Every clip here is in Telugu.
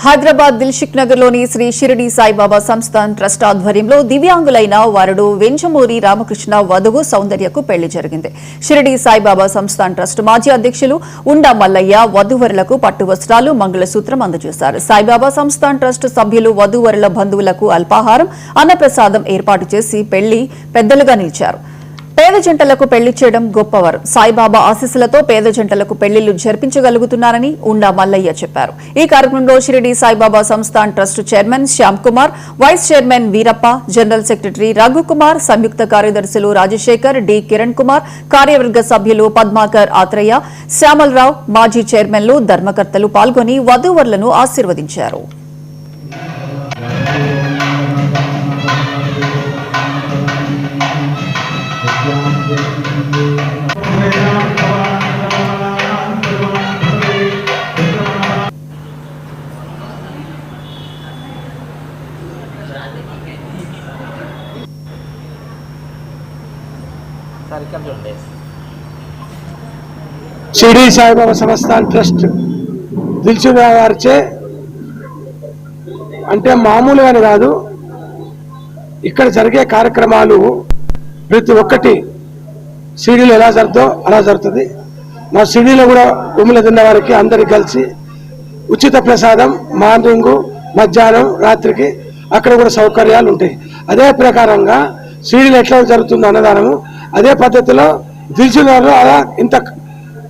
హైదరాబాద్ దిల్షుక్ నగర్లోని శ్రీ షిరిడి సాయిబాబా సంస్థాన్ ట్రస్ట్ ఆధ్వర్యంలో దివ్యాంగులైన వరుడు వెంచమూరి రామకృష్ణ వధువు సౌందర్యకు పెళ్లి జరిగింది. షిరిడి సాయిబాబా సంస్థాన్ ట్రస్ట్ మాజీ అధ్యక్షులు ఉండా మల్లయ్య వధువరులకు పట్టు వస్త్రాలు, మంగళసూత్రం అందజేశారు. సాయిబాబా సంస్థాన్ ట్రస్ట్ సభ్యులు వధువరుల బంధువులకు అల్పాహారం, అన్నప్రసాదం ఏర్పాటు చేసి పెళ్లి పెద్దలుగా నిలిచారు. పేద జంటలకు పెళ్లి చేయడం గొప్పవారు. సాయిబాబా ఆశీస్సులతో పేద జంటలకు పెళ్లిళ్లు జరిపించగలుగుతున్నారని ఉండా మల్లయ్య చెప్పారు. ఈ కార్యక్రమంలో Shirdi Saibaba Sansthan trust chairman Shyam Kumar, vice chairman Veerappa, general secretary Raghukumar, సంయుక్త కార్యదర్శులు రాజశేఖర్, డి కిరణ్ కుమార్, కార్యవర్గ సభ్యులు పద్మాకర్ ఆత్రేయ, శ్యామలరావు, మాజీ చైర్మన్లు, ధర్మకర్తలు పాల్గొని వధూవరులను ఆశీర్వదించారు. షిరిడి సాయిబాబా సంస్థాన్ ట్రస్ట్ దిల్షుక్ వారిచే అంటే మామూలుగానే కాదు, ఇక్కడ జరిగే కార్యక్రమాలు ప్రతి ఒక్కటి షిరిడీలో ఎలా జరుగుతుందో అలా జరుగుతుంది. మా షిరిడీలో కూడా భూములు తిన్న వారికి అందరికి కలిసి ఉచిత ప్రసాదం మార్నింగ్, మధ్యాహ్నం, రాత్రికి అక్కడ కూడా సౌకర్యాలు ఉంటాయి. అదే ప్రకారంగా షిరిడీలో ఎట్లా జరుగుతుందో అన్నదానము అదే పద్ధతిలో దిల్షుక్ నగర్లో అలా ఇంత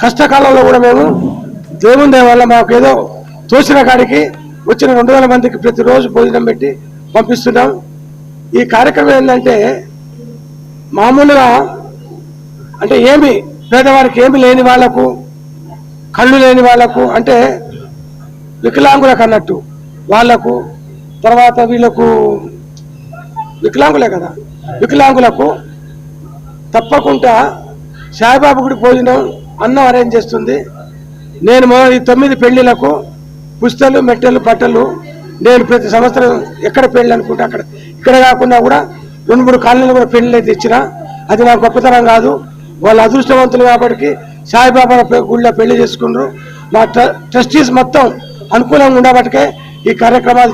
కష్టకాలంలో కూడా మేము దేవుని దయ వల్ల మాకు ఏదో తోచిన కాడికి వచ్చిన 200 మందికి ప్రతిరోజు భోజనం పెట్టి పంపిస్తున్నాం. ఈ కార్యక్రమం ఏంటంటే మామూలుగా అంటే ఏమి పేదవారికి ఏమి లేని వాళ్లకు, కళ్ళు లేని వాళ్లకు, అంటే వికలాంగులకు అన్నట్టు వాళ్లకు, తర్వాత వీళ్లకు వికలాంగులే కదా, వికలాంగులకు తప్పకుండా సాయిబాబా గుడి భోజనం అన్నం అరేంజ్ చేస్తుంది. నేను ఈ 9 పెళ్లిలకు పుస్తలు, మెట్టెలు, బట్టలు నేను ప్రతి సంవత్సరం ఎక్కడ పెళ్లి అనుకుంటే అక్కడ, ఇక్కడ కాకుండా కూడా 2-3 కాలనీలు కూడా పెళ్లి అయితే ఇచ్చిన. అది నాకు గొప్పతనం కాదు, వాళ్ళు అదృష్టవంతులు కాబట్టి సాయిబాబా గుడిలో పెళ్లి చేసుకున్నారు. మా ట్రస్టీస్ మొత్తం అనుకూలంగా ఉండబట్టే ఈ కార్యక్రమాలు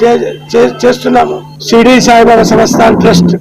చేస్తున్నాము. షిరిడి సాయిబాబా సంస్థాన్ ట్రస్ట్